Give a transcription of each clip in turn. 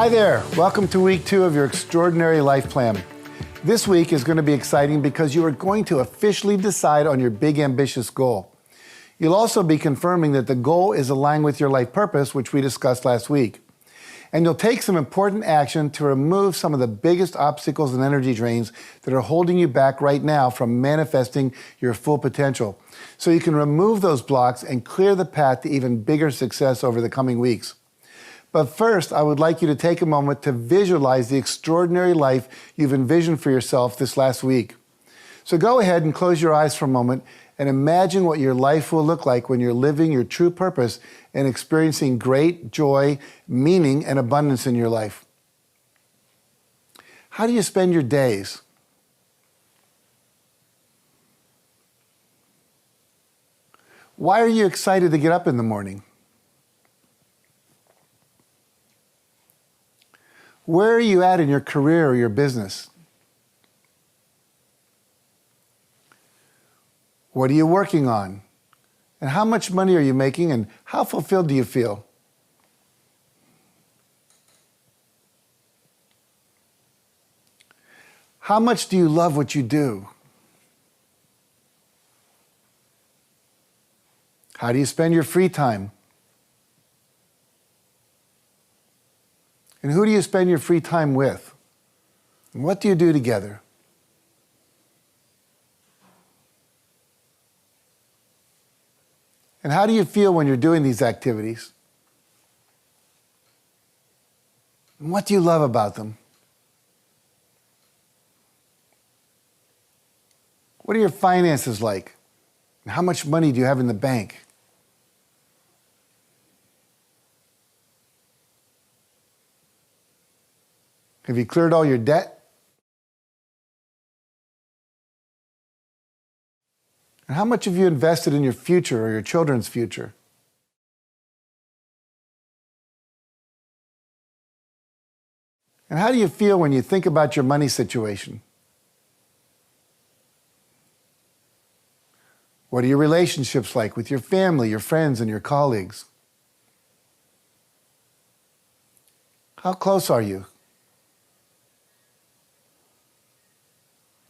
Hi there, welcome to week 2 of your extraordinary life plan. This week is going to be exciting because you are going to officially decide on your big ambitious goal. You'll also be confirming that the goal is aligned with your life purpose, which we discussed last week. And you'll take some important action to remove some of the biggest obstacles and energy drains that are holding you back right now from manifesting your full potential. So you can remove those blocks and clear the path to even bigger success over the coming weeks. But first, I would like you to take a moment to visualize the extraordinary life you've envisioned for yourself this last week. So go ahead and close your eyes for a moment and imagine what your life will look like when you're living your true purpose and experiencing great joy, meaning, and abundance in your life. How do you spend your days? Why are you excited to get up in the morning? Where are you at in your career or your business? What are you working on? And how much money are you making, and how fulfilled do you feel? How much do you love what you do? How do you spend your free time? And who do you spend your free time with? And what do you do together? And how do you feel when you're doing these activities? And what do you love about them? What are your finances like? And how much money do you have in the bank? Have you cleared all your debt? And how much have you invested in your future or your children's future? And how do you feel when you think about your money situation? What are your relationships like with your family, your friends, and your colleagues? How close are you?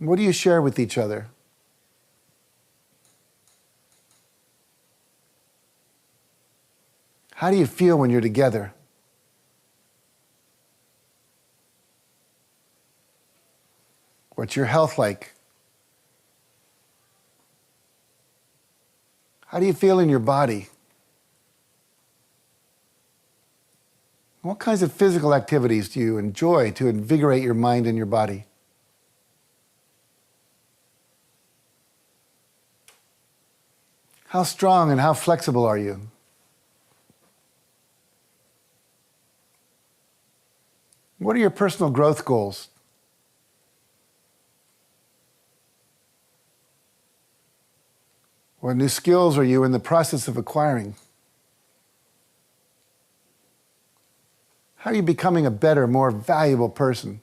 What do you share with each other? How do you feel when you're together? What's your health like? How do you feel in your body? What kinds of physical activities do you enjoy to invigorate your mind and your body? How strong and how flexible are you? What are your personal growth goals? What new skills are you in the process of acquiring? How are you becoming a better, more valuable person?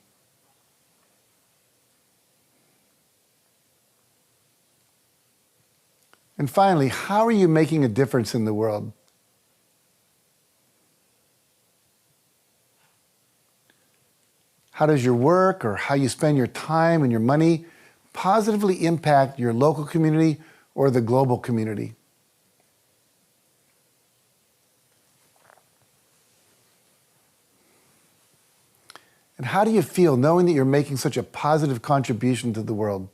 And finally, how are you making a difference in the world? How does your work or how you spend your time and your money positively impact your local community or the global community? And how do you feel knowing that you're making such a positive contribution to the world?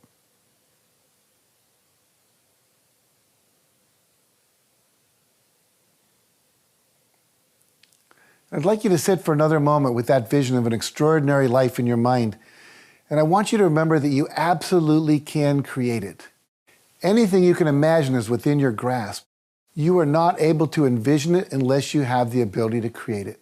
I'd like you to sit for another moment with that vision of an extraordinary life in your mind. And I want you to remember that you absolutely can create it. Anything you can imagine is within your grasp. You are not able to envision it unless you have the ability to create it.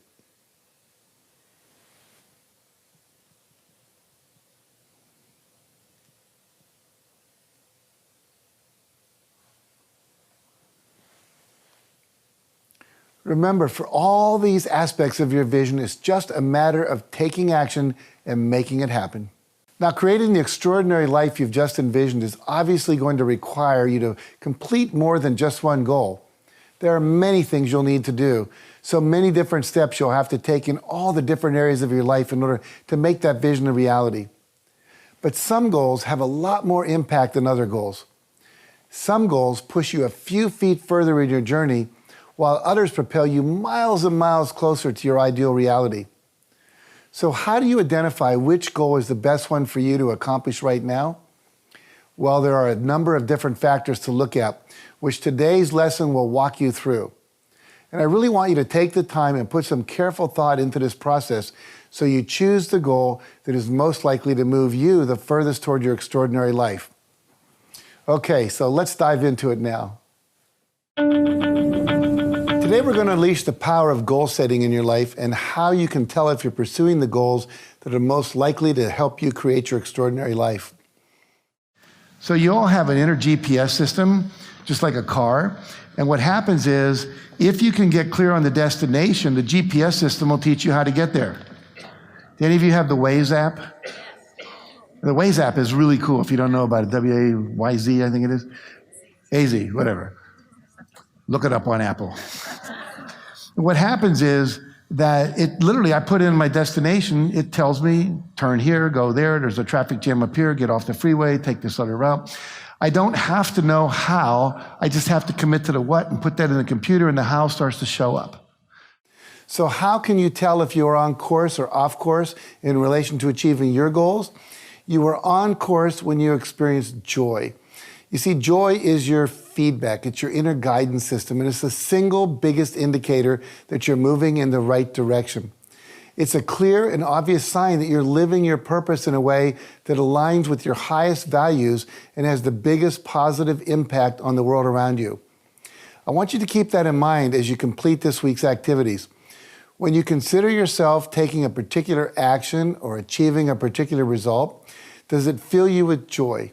Remember, for all these aspects of your vision, it's just a matter of taking action and making it happen. Now, creating the extraordinary life you've just envisioned is obviously going to require you to complete more than just one goal. There are many things you'll need to do. So many different steps you'll have to take in all the different areas of your life in order to make that vision a reality. But some goals have a lot more impact than other goals. Some goals push you a few feet further in your journey, while others propel you miles and miles closer to your ideal reality. So how do you identify which goal is the best one for you to accomplish right now? Well, there are a number of different factors to look at, which today's lesson will walk you through. And I really want you to take the time and put some careful thought into this process so you choose the goal that is most likely to move you the furthest toward your extraordinary life. Okay, so let's dive into it now. Today we're going to unleash the power of goal setting in your life and how you can tell if you're pursuing the goals that are most likely to help you create your extraordinary life. So you all have an inner GPS system, just like a car. And what happens is, if you can get clear on the destination, the GPS system will teach you how to get there. Do any of you have the Waze app? The Waze app is really cool if you don't know about it. W-A-Y-Z, I think it is. A-Z, whatever. Look it up on Apple. What happens is that it literally, I put in my destination, it tells me, turn here, go there, there's a traffic jam up here, get off the freeway, take this other route. I don't have to know how, I just have to commit to the what and put that in the computer and the how starts to show up. So how can you tell if you are on course or off course in relation to achieving your goals? You are on course when you experience joy. You see, joy is your feedback. It's your inner guidance system, and it's the single biggest indicator that you're moving in the right direction. It's a clear and obvious sign that you're living your purpose in a way that aligns with your highest values and has the biggest positive impact on the world around you. I want you to keep that in mind as you complete this week's activities. When you consider yourself taking a particular action or achieving a particular result, does it fill you with joy?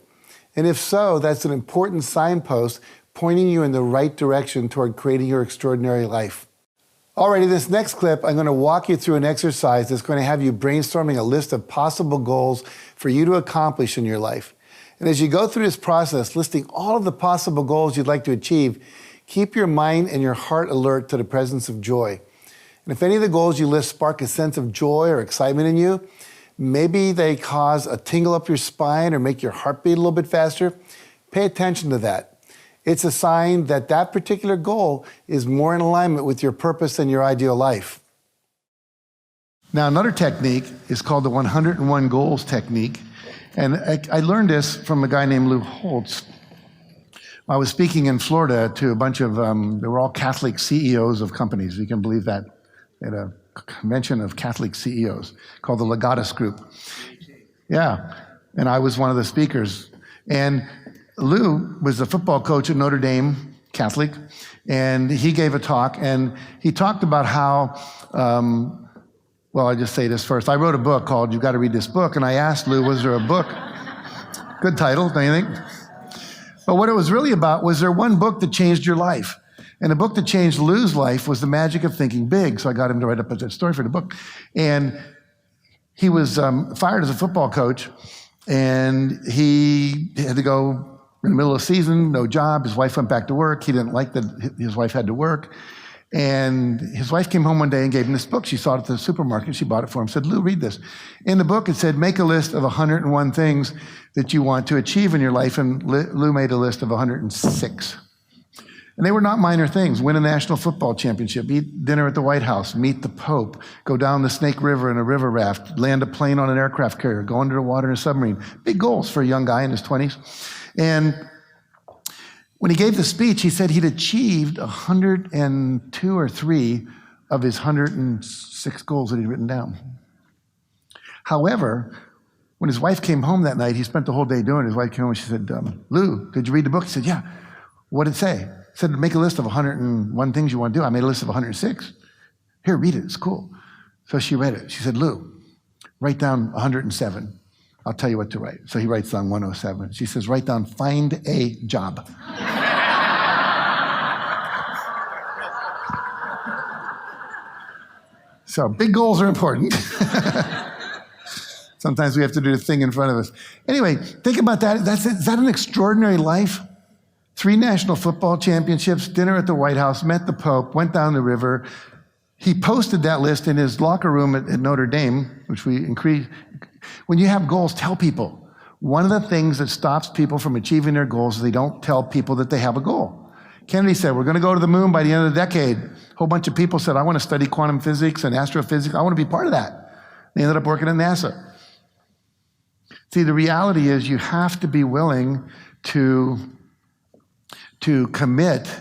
And if so, that's an important signpost pointing you in the right direction toward creating your extraordinary life. Alrighty, this next clip, I'm going to walk you through an exercise that's going to have you brainstorming a list of possible goals for you to accomplish in your life. And as you go through this process, listing all of the possible goals you'd like to achieve, keep your mind and your heart alert to the presence of joy. And if any of the goals you list spark a sense of joy or excitement in you, maybe they cause a tingle up your spine or make your heart beat a little bit faster, pay attention to that. It's a sign that that particular goal is more in alignment with your purpose and your ideal life. Now, another technique is called the 101 Goals technique. And I learned this from a guy named Lou Holtz. I was speaking in Florida to a bunch of, they were all Catholic CEOs of companies. You can believe that. They had a convention of Catholic CEOs called the Legatus Group. Yeah, and I was one of the speakers. And Lou was a football coach at Notre Dame, Catholic, and he gave a talk, and he talked about how, well, I'll just say this first. I wrote a book called You've Got to Read This Book, and I asked Lou, was there a book? Good title, don't you think? But what it was really about was there one book that changed your life? And the book that changed Lou's life was The Magic of Thinking Big. So I got him to write up a story for the book. And he was fired as a football coach, and he had to go in the middle of the season, no job. His wife went back to work. He didn't like that his wife had to work. And his wife came home one day and gave him this book. She saw it at the supermarket. She bought it for him, said, Lou, read this. In the book, it said, make a list of 101 things that you want to achieve in your life. And Lou made a list of 106. And they were not minor things. Win a national football championship, eat dinner at the White House, meet the Pope, go down the Snake River in a river raft, land a plane on an aircraft carrier, go under the water in a submarine. Big goals for a young guy in his 20s. And when he gave the speech, he said he'd achieved 102 or 3 of his 106 goals that he'd written down. However, when his wife came home that night, he spent the whole day doing it. His wife came home and she said, Lou, did you read the book? He said, yeah. What did it say? It said, make a list of 101 things you want to do. I made a list of 106. Here, read it. It's cool. So she read it. She said, Lou, write down 107. I'll tell you what to write. So he writes down 107. She says, write down, find a job. So big goals are important. Sometimes we have to do the thing in front of us. Anyway, think about that. Is that an extraordinary life? 3 national football championships, dinner at the White House, met the Pope, went down the river, he posted that list in his locker room at Notre Dame, which we increased. When you have goals, tell people. One of the things that stops people from achieving their goals is they don't tell people that they have a goal. Kennedy said, we're going to go to the moon by the end of the decade. A whole bunch of people said, I want to study quantum physics and astrophysics. I want to be part of that. They ended up working at NASA. See, the reality is you have to be willing to commit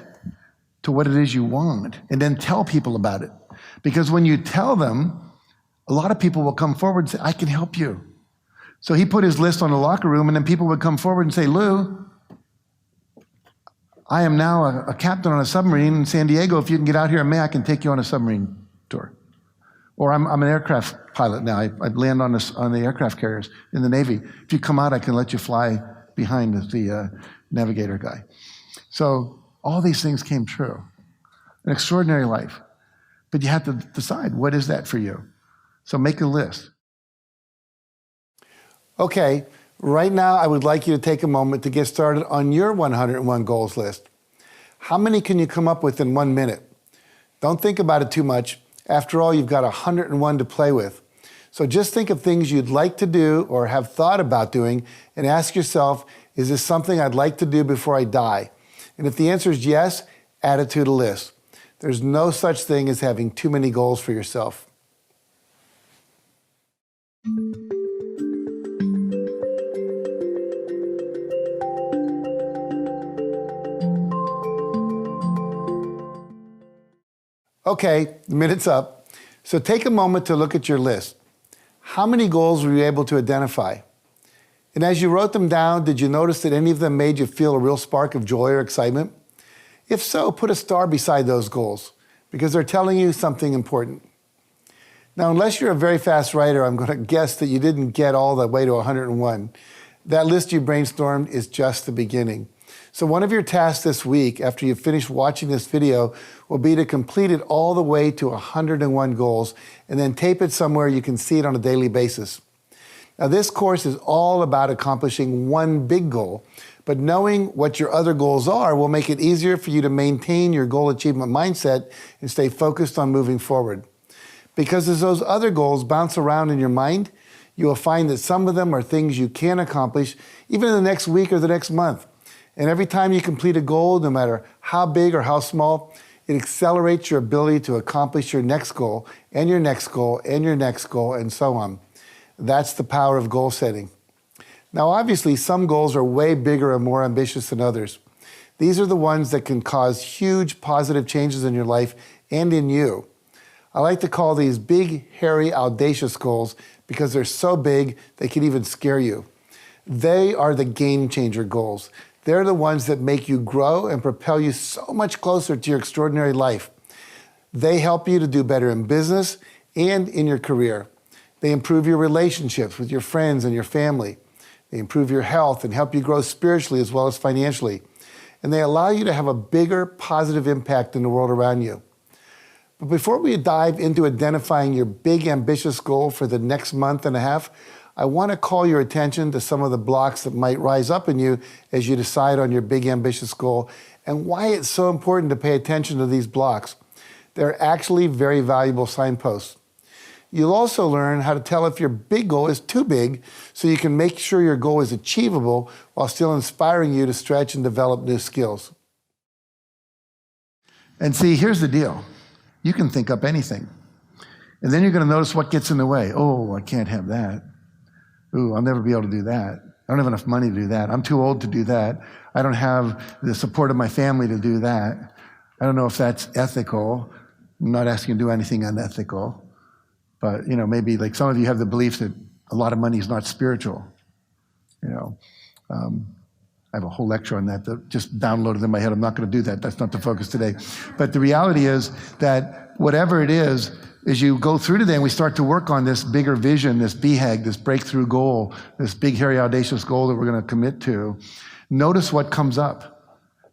to what it is you want and then tell people about it. Because when you tell them, a lot of people will come forward and say, I can help you. So he put his list on the locker room, and then people would come forward and say, Lou, I am now a captain on a submarine in San Diego. If you can get out here in May, I can take you on a submarine tour. Or I'm an aircraft pilot now. I land on the aircraft carriers in the Navy. If you come out, I can let you fly behind the navigator guy. So all these things came true. An extraordinary life. But you have to decide, what is that for you? So make a list. Okay, right now I would like you to take a moment to get started on your 101 goals list. How many can you come up with in 1 minute? Don't think about it too much. After all, you've got 101 to play with. So just think of things you'd like to do or have thought about doing and ask yourself, is this something I'd like to do before I die? And if the answer is yes, add it to the list. There's no such thing as having too many goals for yourself. Okay, the minute's up. So take a moment to look at your list. How many goals were you able to identify? And as you wrote them down, did you notice that any of them made you feel a real spark of joy or excitement? If so, put a star beside those goals because they're telling you something important. Now, unless you're a very fast writer, I'm going to guess that you didn't get all the way to 101. That list you brainstormed is just the beginning. So one of your tasks this week, after you finish watching this video, will be to complete it all the way to 101 goals and then tape it somewhere you can see it on a daily basis. Now, this course is all about accomplishing one big goal, but knowing what your other goals are will make it easier for you to maintain your goal achievement mindset and stay focused on moving forward. Because as those other goals bounce around in your mind, you will find that some of them are things you can accomplish even in the next week or the next month. And every time you complete a goal, no matter how big or how small, it accelerates your ability to accomplish your next goal and your next goal and your next goal and so on. That's the power of goal setting. Now, obviously, some goals are way bigger and more ambitious than others. These are the ones that can cause huge positive changes in your life and in you. I like to call these big, hairy, audacious goals because they're so big they can even scare you. They are the game changer goals. They're the ones that make you grow and propel you so much closer to your extraordinary life. They help you to do better in business and in your career. They improve your relationships with your friends and your family. They improve your health and help you grow spiritually as well as financially. And they allow you to have a bigger positive impact in the world around you. But before we dive into identifying your big ambitious goal for the next month and a half, I want to call your attention to some of the blocks that might rise up in you as you decide on your big ambitious goal and why it's so important to pay attention to these blocks. They're actually very valuable signposts. You'll also learn how to tell if your big goal is too big so you can make sure your goal is achievable while still inspiring you to stretch and develop new skills. And see, here's the deal. You can think up anything. And then you're going to notice what gets in the way. Oh, I can't have that. Ooh, I'll never be able to do that. I don't have enough money to do that. I'm too old to do that. I don't have the support of my family to do that. I don't know if that's ethical. I'm not asking you to do anything unethical. But, maybe like some of you have the belief that a lot of money is not spiritual. I have a whole lecture on that just downloaded in my head. I'm not going to do that. That's not the focus today. But the reality is that whatever it is, as you go through today and we start to work on this bigger vision, this BHAG, this breakthrough goal, this big, hairy, audacious goal that we're going to commit to, notice what comes up.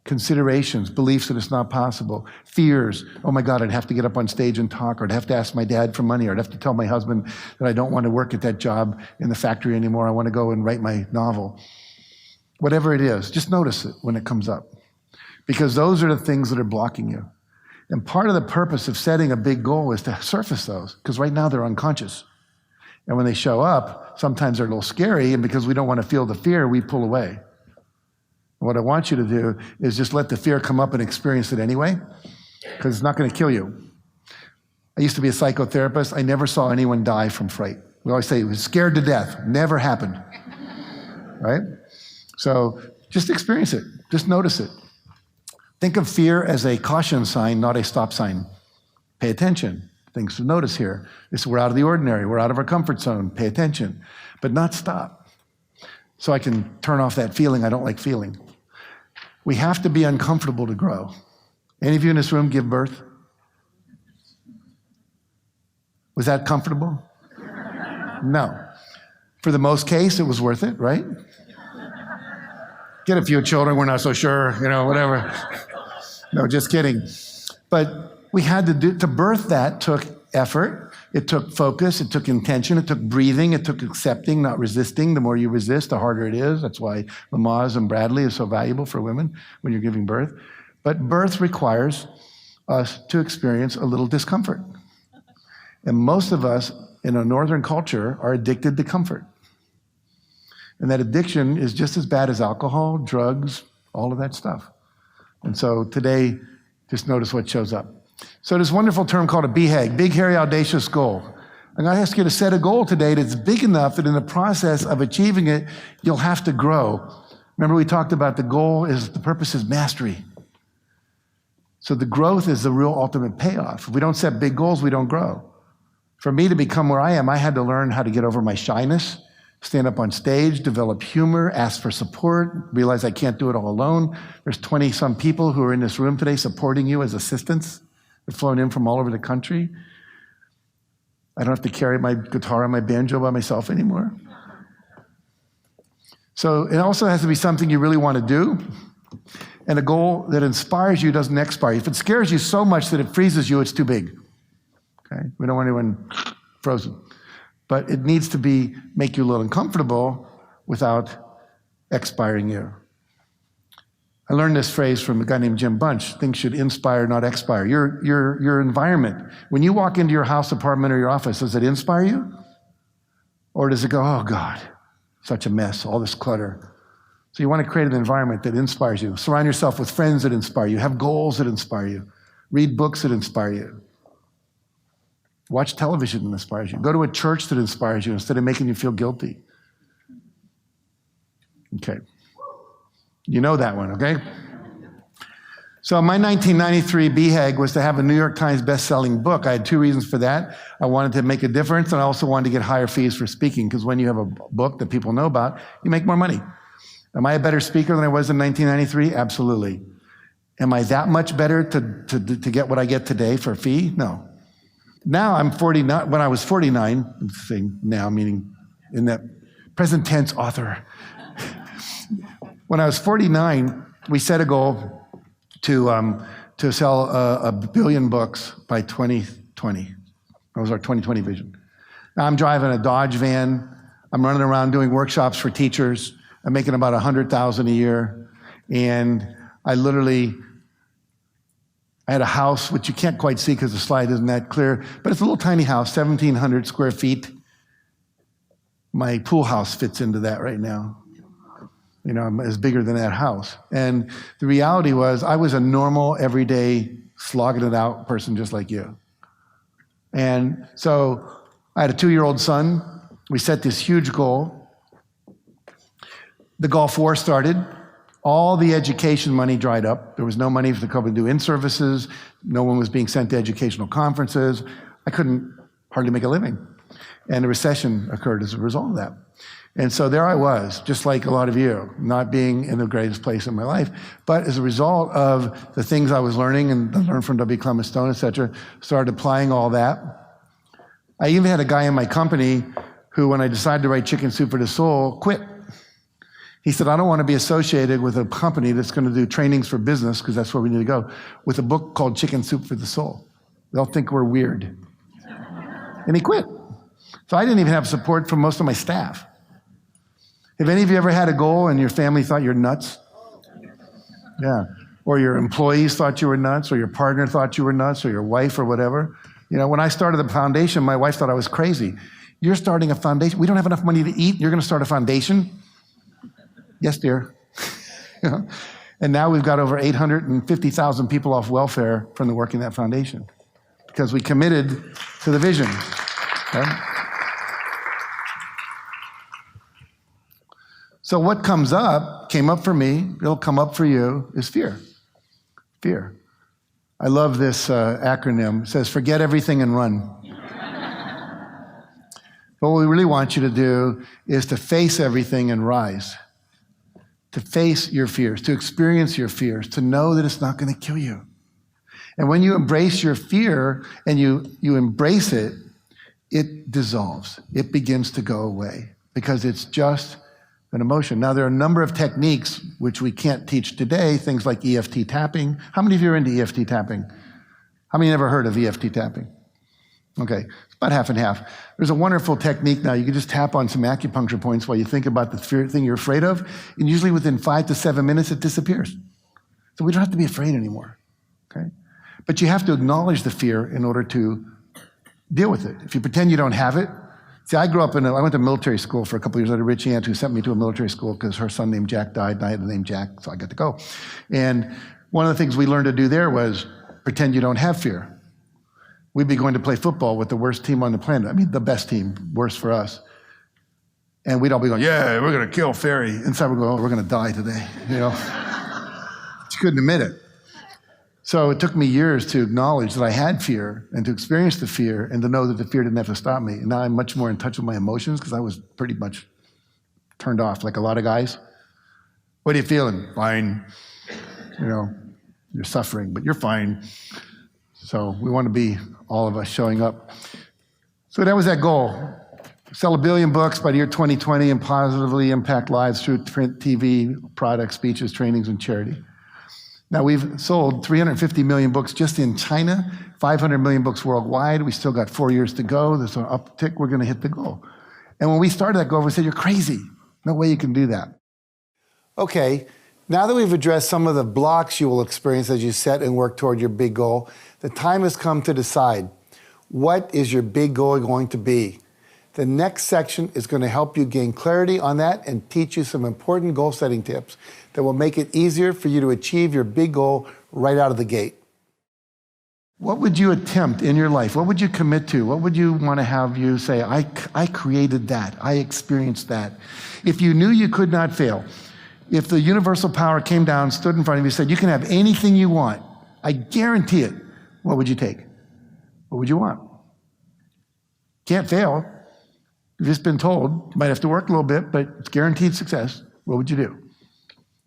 Considerations, beliefs that it's not possible, fears, oh my God, I'd have to get up on stage and talk, or I'd have to ask my dad for money, or I'd have to tell my husband that I don't want to work at that job in the factory anymore, I want to go and write my novel. Whatever it is, just notice it when it comes up. Because those are the things that are blocking you. And part of the purpose of setting a big goal is to surface those, because right now they're unconscious. And when they show up, sometimes they're a little scary, and because we don't want to feel the fear, we pull away. What I want you to do is just let the fear come up and experience it anyway, because it's not going to kill you. I used to be a psychotherapist. I never saw anyone die from fright. We always say, he was scared to death. Never happened, right? So just experience it. Just notice it. Think of fear as a caution sign, not a stop sign. Pay attention. Things to notice here. We're out of the ordinary. We're out of our comfort zone. Pay attention, but not stop. So I can turn off that feeling I don't like feeling. We have to be uncomfortable to grow. Any of you in this room give birth? Was that comfortable? No. For the most case, it was worth it, right? Get a few children, we're not so sure, whatever. No, just kidding. But we had to birth that took effort, it took focus, it took intention, it took breathing, it took accepting, not resisting. The more you resist, the harder it is. That's why Lamaze and Bradley is so valuable for women when you're giving birth. But birth requires us to experience a little discomfort. And most of us in a northern culture are addicted to comfort. And that addiction is just as bad as alcohol, drugs, all of that stuff. And so today, just notice what shows up. So this wonderful term called a BHAG, big, hairy, audacious goal. I'm going to ask you to set a goal today that's big enough that in the process of achieving it, you'll have to grow. Remember we talked about the purpose is mastery. So the growth is the real ultimate payoff. If we don't set big goals, we don't grow. For me to become where I am, I had to learn how to get over my shyness, stand up on stage, develop humor, ask for support, realize I can't do it all alone. There's 20-some people who are in this room today supporting you as assistants. They're flown in from all over the country. I don't have to carry my guitar and my banjo by myself anymore. So it also has to be something you really want to do, and a goal that inspires you doesn't expire you. If it scares you so much that it freezes you, it's too big. Okay? We don't want anyone frozen. But it needs to make you a little uncomfortable without expiring you. I learned this phrase from a guy named Jim Bunch: things should inspire, not expire. Your environment, when you walk into your house, apartment, or your office, does it inspire you? Or does it go, oh God, such a mess, all this clutter? So you want to create an environment that inspires you. Surround yourself with friends that inspire you. Have goals that inspire you. Read books that inspire you. Watch television that inspires you. Go to a church that inspires you instead of making you feel guilty. Okay. You know that one, okay? So my 1993 BHAG was to have a New York Times best-selling book. I had two reasons for that. I wanted to make a difference, and I also wanted to get higher fees for speaking, because when you have a book that people know about, you make more money. Am I a better speaker than I was in 1993? Absolutely. Am I that much better to get what I get today for a fee? No. Now I'm 49. When I was 49, I'm saying now, meaning in that present tense author. When I was 49, we set a goal to sell a billion books by 2020. That was our 2020 vision. Now I'm driving a Dodge van. I'm running around doing workshops for teachers. I'm making about $100,000 a year. And I had a house, which you can't quite see because the slide isn't that clear, but it's a little tiny house, 1,700 square feet. My pool house fits into that right now. I'm as bigger than that house. And the reality was, I was a normal, everyday, slogging it out person just like you. And so I had a 2-year-old son. We set this huge goal. The Gulf War started. All the education money dried up. There was no money for the company to do in-services. No one was being sent to educational conferences. I couldn't hardly make a living. And a recession occurred as a result of that. And so there I was, just like a lot of you, not being in the greatest place in my life. But as a result of the things I was learning and learned from W. Clement Stone, et cetera, started applying all that. I even had a guy in my company who, when I decided to write Chicken Soup for the Soul, quit. He said, I don't want to be associated with a company that's going to do trainings for business, because that's where we need to go, with a book called Chicken Soup for the Soul. They'll think we're weird. And he quit. So I didn't even have support from most of my staff. Have any of you ever had a goal and your family thought you're nuts? Yeah. or your employees thought you were nuts, or your partner thought you were nuts, or your wife or whatever. You know, when I started the foundation, my wife thought I was crazy. You're starting a foundation. We don't have enough money to eat. You're going to start a foundation? Yes, dear. You know? And now we've got over 850,000 people off welfare from the work in that foundation because we committed to the vision. Okay? So what came up for me, it'll come up for you, is fear. Fear. I love this acronym. It says, forget everything and run. But what we really want you to do is to face everything and rise. To face your fears, to experience your fears, to know that it's not going to kill you. And when you embrace your fear and you embrace it, it dissolves. It begins to go away because it's just an emotion. Now, there are a number of techniques which we can't teach today, things like EFT tapping. How many of you are into EFT tapping? How many ever heard of EFT tapping? Okay, it's about half and half. There's a wonderful technique now. You can just tap on some acupuncture points while you think about the thing you're afraid of, and usually within 5 to 7 minutes, it disappears. So we don't have to be afraid anymore, okay? But you have to acknowledge the fear in order to deal with it. If you pretend you don't have it, see, I went to military school for a couple of years. I had a rich aunt who sent me to a military school because her son named Jack died, and I had the name Jack, so I got to go. And one of the things we learned to do there was pretend you don't have fear. We'd be going to play football with the worst team on the planet. I mean, the best team, worse for us. And we'd all be going, yeah, we're going to kill Ferry. Inside we're going, oh, we're going to die today, you know. But you couldn't admit it. So it took me years to acknowledge that I had fear and to experience the fear and to know that the fear didn't have to stop me. And now I'm much more in touch with my emotions because I was pretty much turned off like a lot of guys. What are you feeling? Fine. You know, you're suffering, but you're fine. So we want to be, all of us, showing up. So that was that goal. Sell 1 billion books by the year 2020 and positively impact lives through print, TV, products, speeches, trainings, and charity. Now we've sold 350 million books just in China, 500 million books worldwide. We still got 4 years to go. There's an uptick. We're going to hit the goal. And when we started that goal, we said, you're crazy. No way you can do that. Okay. Now that we've addressed some of the blocks you will experience as you set and work toward your big goal, the time has come to decide, what is your big goal going to be? The next section is going to help you gain clarity on that and teach you some important goal setting tips that will make it easier for you to achieve your big goal right out of the gate. What would you attempt in your life? What would you commit to? What would you want to have you say, I created that, I experienced that? If you knew you could not fail, if the universal power came down, stood in front of you, and said, you can have anything you want, I guarantee it, what would you take? What would you want? Can't fail. You've just been told, you might have to work a little bit, but it's guaranteed success. What would you do?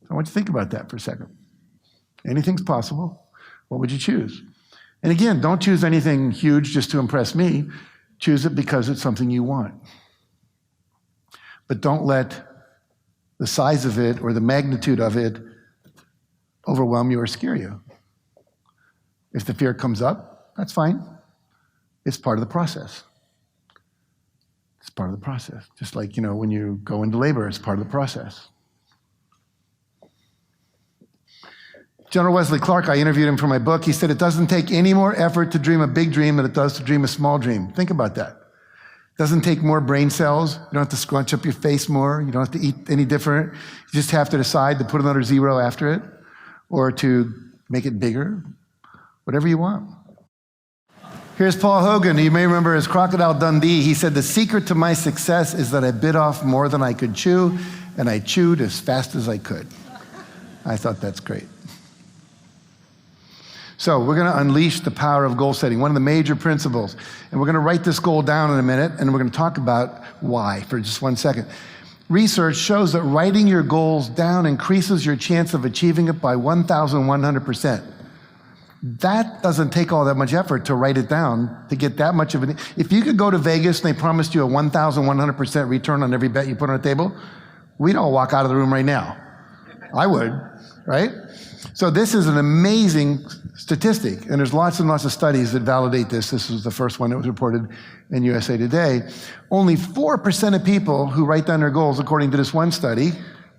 I want you to think about that for a second. Anything's possible. What would you choose? And again, don't choose anything huge just to impress me. Choose it because it's something you want. But don't let the size of it or the magnitude of it overwhelm you or scare you. If the fear comes up, that's fine. It's part of the process. It's part of the process. Just like, you know, when you go into labor, it's part of the process. General Wesley Clark, I interviewed him for my book. He said, it doesn't take any more effort to dream a big dream than it does to dream a small dream. Think about that. It doesn't take more brain cells. You don't have to scrunch up your face more. You don't have to eat any different. You just have to decide to put another zero after it or to make it bigger, whatever you want. Here's Paul Hogan. You may remember as Crocodile Dundee. He said, the secret to my success is that I bit off more than I could chew, and I chewed as fast as I could. I thought that's great. So we're going to unleash the power of goal setting, one of the major principles. And we're going to write this goal down in a minute, and we're going to talk about why for just 1 second. Research shows that writing your goals down increases your chance of achieving it by 1,100%. That doesn't take all that much effort to write it down, to get that much of it. If you could go to Vegas and they promised you a 1,100% return on every bet you put on the table, we'd all walk out of the room right now. I would, right? So this is an amazing statistic, and there's lots and lots of studies that validate this. This was the first one that was reported in USA Today. Only 4% of people who write down their goals, according to this one study,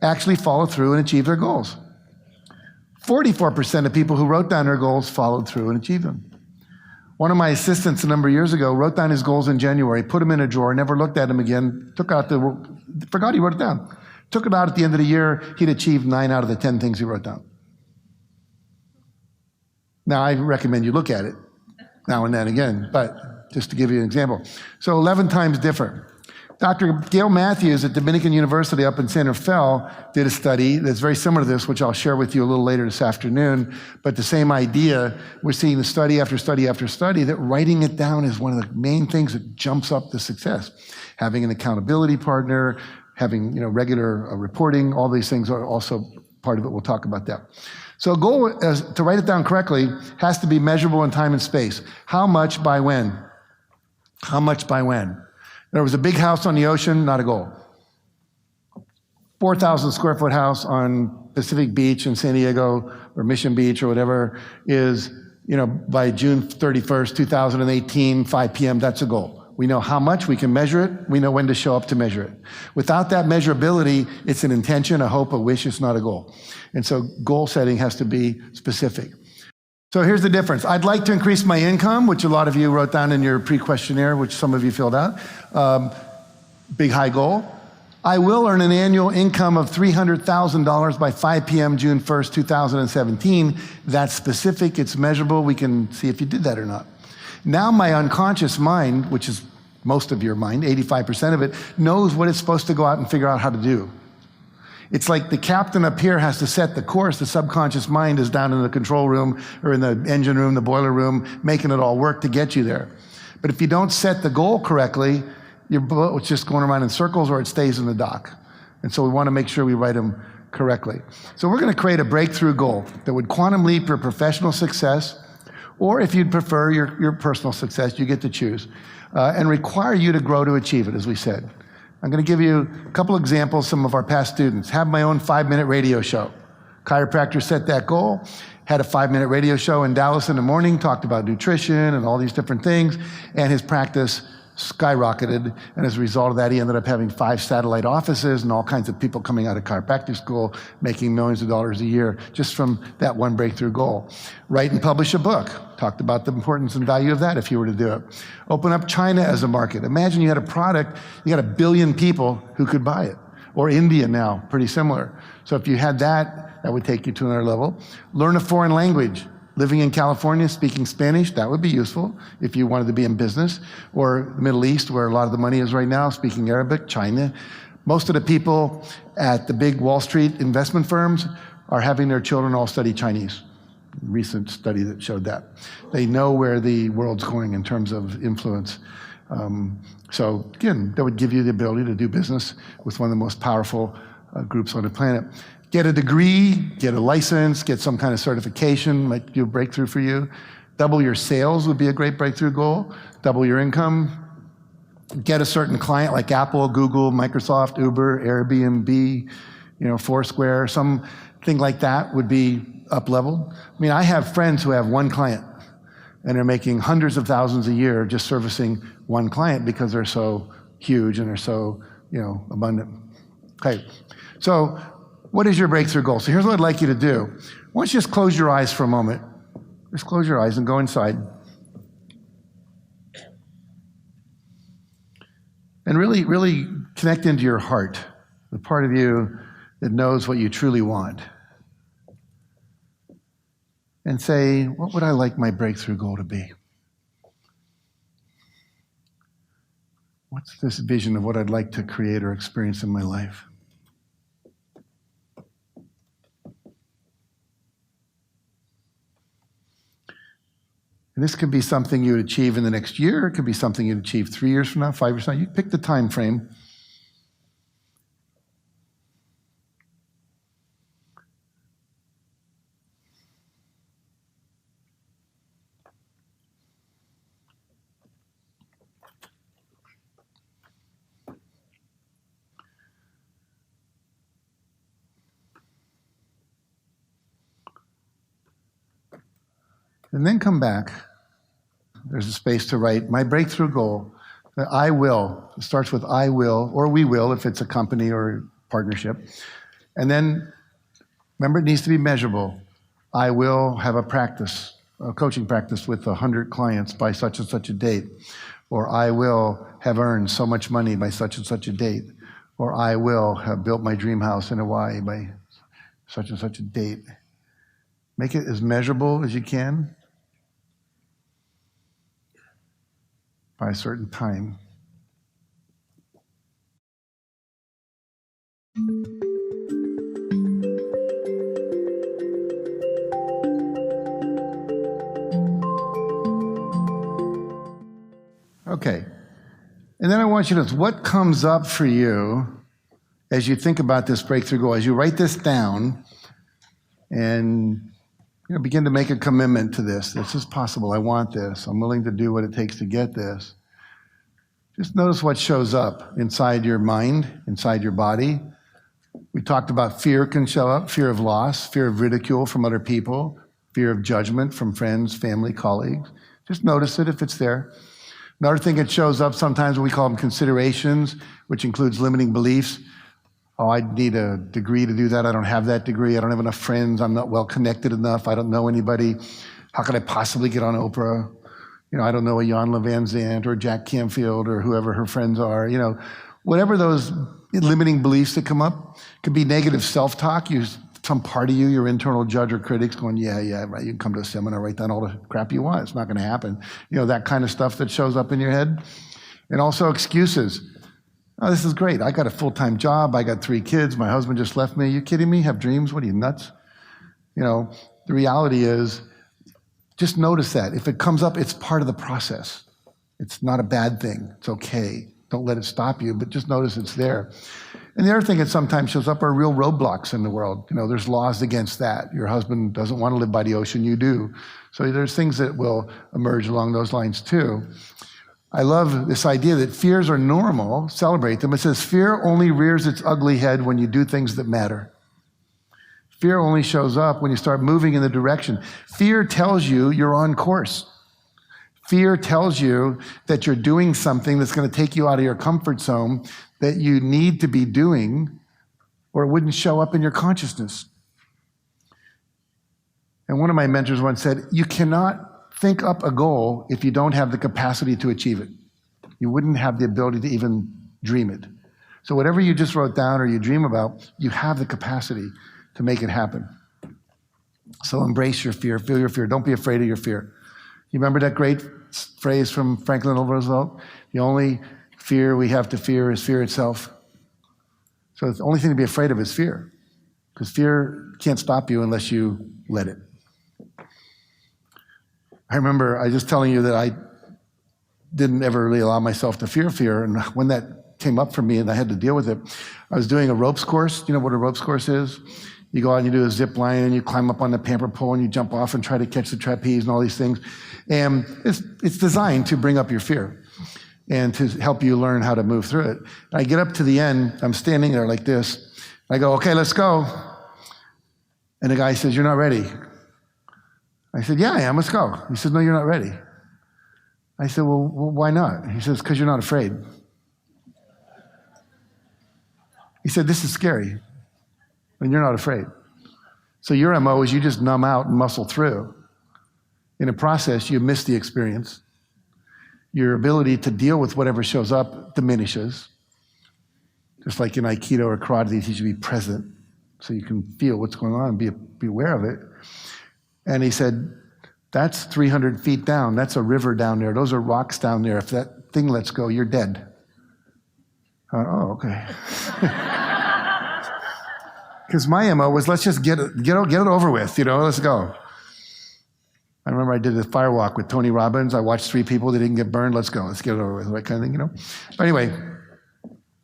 actually follow through and achieve their goals. 44% of people who wrote down their goals followed through and achieved them. One of my assistants a number of years ago wrote down his goals in January, put them in a drawer, never looked at them again, forgot he wrote it down. Took it out at the end of the year, he'd achieved 9 out of the 10 things he wrote down. Now, I recommend you look at it now and then again, but just to give you an example. So 11 times different. Dr. Gail Matthews at Dominican University up in Santa Fe did a study that's very similar to this, which I'll share with you a little later this afternoon, but the same idea. We're seeing the study after study after study that writing it down is one of the main things that jumps up the success. Having an accountability partner, having regular reporting, all these things are also part of it. We'll talk about that. So a goal is, to write it down correctly, has to be measurable in time and space. How much by when? How much by when? There was a big house on the ocean, not a goal. 4,000 square foot house on Pacific Beach in San Diego or Mission Beach or whatever is, by June 31st, 2018, 5 p.m., that's a goal. We know how much, we can measure it, we know when to show up to measure it. Without that measurability, it's an intention, a hope, a wish, it's not a goal. And so goal setting has to be specific. So here's the difference. I'd like to increase my income, which a lot of you wrote down in your pre-questionnaire, which some of you filled out. Big high goal. I will earn an annual income of $300,000 by 5 p.m. June 1st, 2017. That's specific, it's measurable, we can see if you did that or not. Now my unconscious mind, which is most of your mind, 85% of it, knows what it's supposed to go out and figure out how to do. It's like the captain up here has to set the course. The subconscious mind is down in the control room or in the engine room, the boiler room, making it all work to get you there. But if you don't set the goal correctly, your boat's just going around in circles or it stays in the dock. And so we want to make sure we write them correctly. So we're going to create a breakthrough goal that would quantum leap your professional success, or if you'd prefer your personal success, you get to choose, and require you to grow to achieve it, as we said. I'm going to give you a couple examples, some of our past students. Have my own 5-minute radio show. Chiropractor set that goal, had a 5-minute radio show in Dallas in the morning, talked about nutrition and all these different things, and his practice skyrocketed, and as a result of that, he ended up having 5 satellite offices and all kinds of people coming out of chiropractic school, making millions of dollars a year just from that one breakthrough goal. Write and publish a book. Talked about the importance and value of that if you were to do it. Open up China as a market. Imagine you had a product, you got 1 billion people who could buy it. Or India now, pretty similar. So if you had that, that would take you to another level. Learn a foreign language. Living in California, speaking Spanish, that would be useful if you wanted to be in business. Or the Middle East, where a lot of the money is right now, speaking Arabic, China. Most of the people at the big Wall Street investment firms are having their children all study Chinese. Recent study that showed that. They know where the world's going in terms of influence. So again, that would give you the ability to do business with one of the most powerful groups on the planet. Get a degree, get a license, get some kind of certification, might do a breakthrough for you. Double your sales would be a great breakthrough goal. Double your income. Get a certain client like Apple, Google, Microsoft, Uber, Airbnb, Foursquare, something like that would be up-leveled. I mean, I have friends who have one client and they're making hundreds of thousands a year just servicing one client because they're so huge and they're so, abundant. Okay, so what is your breakthrough goal? So here's what I'd like you to do. Why don't you just close your eyes for a moment. Just close your eyes and go inside. And really, really connect into your heart, the part of you that knows what you truly want. And say, what would I like my breakthrough goal to be? What's this vision of what I'd like to create or experience in my life? And this could be something you would achieve in the next year. It could be something you'd achieve 3 years from now, 5 years from now. You pick the time frame. And then come back. There's a space to write my breakthrough goal. I will. It starts with I will, or we will if it's a company or partnership. And then, remember, it needs to be measurable. I will have a coaching practice with 100 clients by such and such a date. Or I will have earned so much money by such and such a date. Or I will have built my dream house in Hawaii by such and such a date. Make it as measurable as you can by a certain time. Okay. And then I want you to notice what comes up for you as you think about this breakthrough goal, as you write this down and begin to make a commitment to this. This is possible. I want this. I'm willing to do what it takes to get this. Just notice what shows up inside your mind, inside your body. We talked about fear can show up, fear of loss, fear of ridicule from other people, fear of judgment from friends, family, colleagues. Just notice it if it's there. Another thing that shows up sometimes, we call them considerations, which includes limiting beliefs. Oh, I need a degree to do that. I don't have that degree. I don't have enough friends. I'm not well connected enough. I don't know anybody. How could I possibly get on Oprah? I don't know a Jan Van Zandt or Jack Canfield or whoever her friends are. Whatever those limiting beliefs that come up, could be negative self-talk. Some part of you, your internal judge or critics going, yeah, right. You can come to a seminar, write down all the crap you want. It's not going to happen. That kind of stuff that shows up in your head. And also excuses. Oh, this is great. I got a full-time job. I got 3 kids. My husband just left me. Are you kidding me? Have dreams? What are you, nuts? The reality is, just notice that. If it comes up, it's part of the process. It's not a bad thing. It's okay. Don't let it stop you, but just notice it's there. And the other thing that sometimes shows up are real roadblocks in the world. There's laws against that. Your husband doesn't want to live by the ocean, you do. So there's things that will emerge along those lines too. I love this idea that fears are normal, celebrate them. It says, fear only rears its ugly head when you do things that matter. Fear only shows up when you start moving in the direction. Fear tells you you're on course. Fear tells you that you're doing something that's going to take you out of your comfort zone that you need to be doing, or it wouldn't show up in your consciousness. And one of my mentors once said, you cannot think up a goal if you don't have the capacity to achieve it. You wouldn't have the ability to even dream it. So whatever you just wrote down or you dream about, you have the capacity to make it happen. So embrace your fear, feel your fear. Don't be afraid of your fear. You remember that great phrase from Franklin Roosevelt? The only fear we have to fear is fear itself. So the only thing to be afraid of is fear, because fear can't stop you unless you let it. I remember I was just telling you that I didn't ever really allow myself to fear, and when that came up for me and I had to deal with it, I was doing a ropes course. You know what a ropes course is? You go out and you do a zip line and you climb up on the pamper pole and you jump off and try to catch the trapeze and all these things. And it's designed to bring up your fear and to help you learn how to move through it. And I get up to the end, I'm standing there like this. I go, okay, let's go. And the guy says, you're not ready. I said, yeah, I am, let's go. He said, no, you're not ready. I said, well, why not? He says, because you're not afraid. He said, this is scary, and you're not afraid. So your MO is you just numb out and muscle through. In a process, you miss the experience. Your ability to deal with whatever shows up diminishes. Just like in Aikido or karate, they teach you to be present so you can feel what's going on and be aware of it. And he said, that's 300 feet down. That's a river down there. Those are rocks down there. If that thing lets go, you're dead. Oh, okay. Because my MO was, let's just get it over with, let's go. I remember I did a fire walk with Tony Robbins. I watched 3 people that didn't get burned. Let's go. Let's get it over with, that kind of thing, But anyway,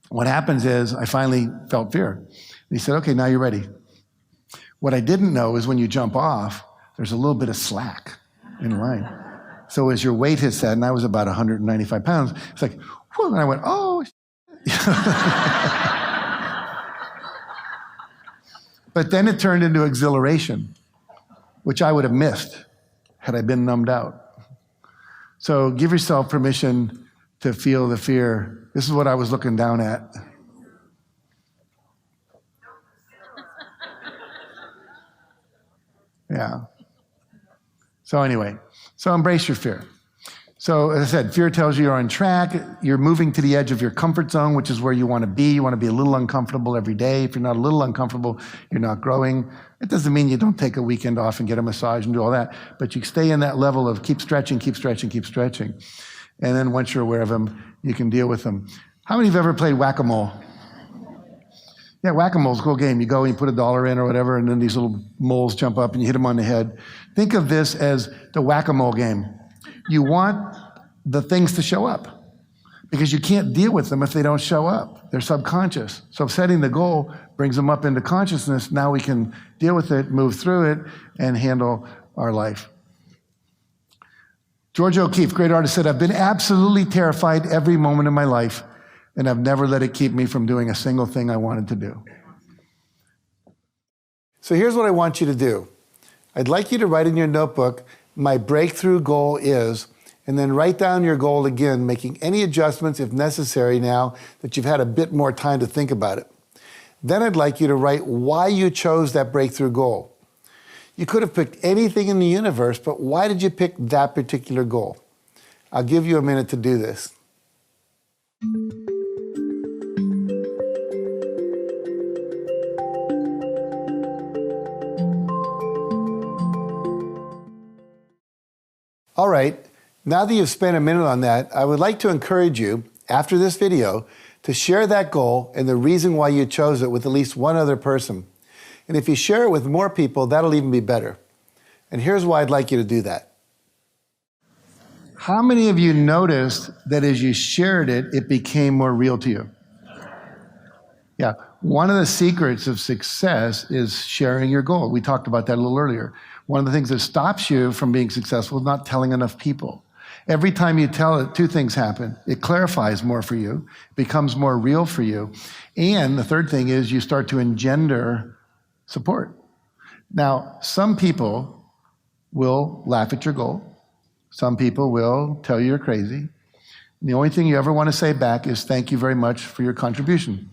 what happens is I finally felt fear. And he said, okay, now you're ready. What I didn't know is when you jump off, there's a little bit of slack in line. So as your weight hits that, and I was about 195 pounds, it's like, whew, and I went, oh, But then it turned into exhilaration, which I would have missed had I been numbed out. So give yourself permission to feel the fear. This is what I was looking down at. Yeah. So anyway, so embrace your fear. So as I said, fear tells you you're on track. You're moving to the edge of your comfort zone, which is where you want to be. You want to be a little uncomfortable every day. If you're not a little uncomfortable, you're not growing. It doesn't mean you don't take a weekend off and get a massage and do all that, but you stay in that level of keep stretching, keep stretching, keep stretching. And then once you're aware of them, you can deal with them. How many of you have ever played whack-a-mole? Yeah, whack-a-mole's a cool game. You go and you put $1 in or whatever, and then these little moles jump up and you hit them on the head. Think of this as the whack-a-mole game. You want the things to show up because you can't deal with them if they don't show up. They're subconscious. So setting the goal brings them up into consciousness. Now we can deal with it, move through it, and handle our life. George O'Keeffe, great artist, said, "I've been absolutely terrified every moment of my life, and I've never let it keep me from doing a single thing I wanted to do." So here's what I want you to do. I'd like you to write in your notebook, "My breakthrough goal is," and then write down your goal again, making any adjustments if necessary now that you've had a bit more time to think about it. Then I'd like you to write why you chose that breakthrough goal. You could have picked anything in the universe, but why did you pick that particular goal? I'll give you a minute to do this. All right, now that you've spent a minute on that, I would like to encourage you, after this video, to share that goal and the reason why you chose it with at least one other person. And if you share it with more people, that'll even be better. And here's why I'd like you to do that. How many of you noticed that as you shared it, it became more real to you? Yeah, one of the secrets of success is sharing your goal. We talked about that a little earlier. One of the things that stops you from being successful is not telling enough people. Every time you tell it, two things happen. It clarifies more for you, becomes more real for you. And the third thing is you start to engender support. Now, some people will laugh at your goal. Some people will tell you you're crazy. And the only thing you ever want to say back is thank you very much for your contribution.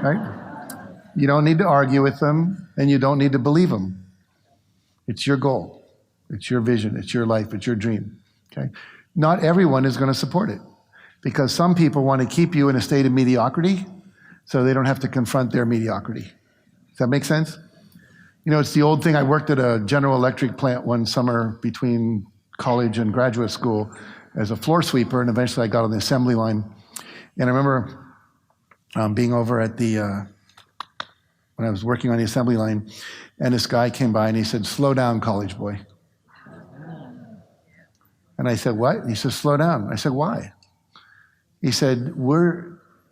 Right? You don't need to argue with them, and you don't need to believe them. It's your goal. It's your vision. It's your life. It's your dream. Okay? Not everyone is going to support it because some people want to keep you in a state of mediocrity so they don't have to confront their mediocrity. Does that make sense? You know, it's the old thing. I worked at a General Electric plant one summer between college and graduate school as a floor sweeper, and eventually I got on the assembly line. And I remember being over at when I was working on the assembly line, and this guy came by and he said, "Slow down, college boy." And I said, "What?" And he said, "Slow down." I said, "Why?" He said,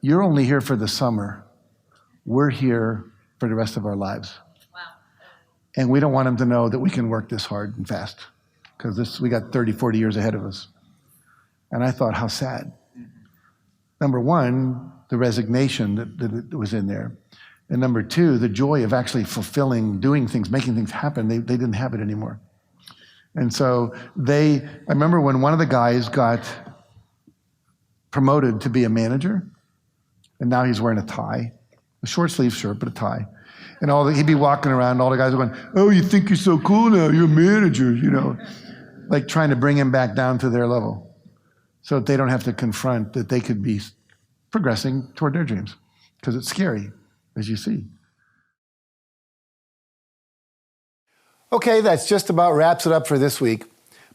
"You're only here for the summer. We're here for the rest of our lives." Wow. And we don't want them to know that we can work this hard and fast because we got 30, 40 years ahead of us. And I thought, how sad. Number one, the resignation that was in there. And number two, the joy of actually fulfilling, doing things, making things happen. They didn't have it anymore. And so I remember when one of the guys got promoted to be a manager, and now he's wearing a tie, a short sleeve shirt, but a tie. And he'd be walking around, all the guys are going, "Oh, you think you're so cool now, you're a manager," you know, like trying to bring him back down to their level so that they don't have to confront that they could be progressing toward their dreams, because it's scary, as you see. Okay, that's just about wraps it up for this week.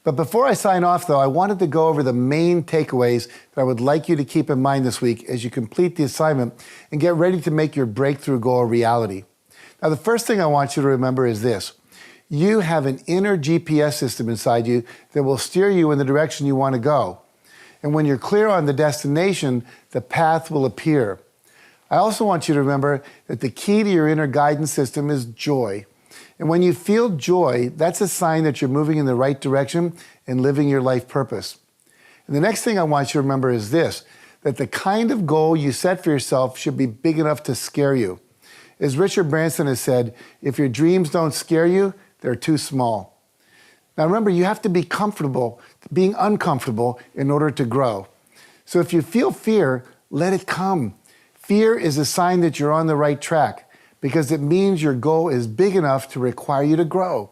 But before I sign off, though, I wanted to go over the main takeaways that I would like you to keep in mind this week as you complete the assignment and get ready to make your breakthrough goal a reality. Now, the first thing I want you to remember is this. You have an inner GPS system inside you that will steer you in the direction you want to go. And when you're clear on the destination, the path will appear. I also want you to remember that the key to your inner guidance system is joy. And when you feel joy, that's a sign that you're moving in the right direction and living your life purpose. And the next thing I want you to remember is this, that the kind of goal you set for yourself should be big enough to scare you. As Richard Branson has said, if your dreams don't scare you, they're too small. Now remember, you have to be comfortable being uncomfortable in order to grow. So if you feel fear, let it come. Fear is a sign that you're on the right track. because it means your goal is big enough to require you to grow.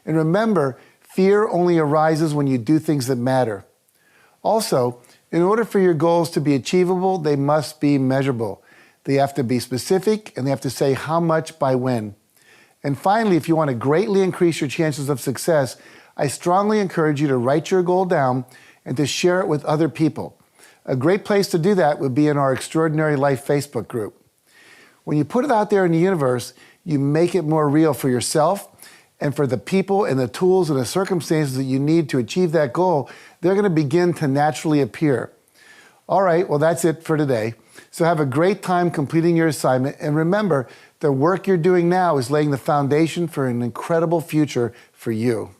And remember, fear only arises when you do things that matter. Also, in order for your goals to be achievable, they must be measurable. They have to be specific, and they have to say how much by when. And finally, if you want to greatly increase your chances of success, I strongly encourage you to write your goal down and to share it with other people. A great place to do that would be in our Extraordinary Life Facebook group. When you put it out there in the universe, you make it more real for yourself and for the people and the tools and the circumstances that you need to achieve that goal. They're going to begin to naturally appear. All right, well, that's it for today. So have a great time completing your assignment. And remember, the work you're doing now is laying the foundation for an incredible future for you.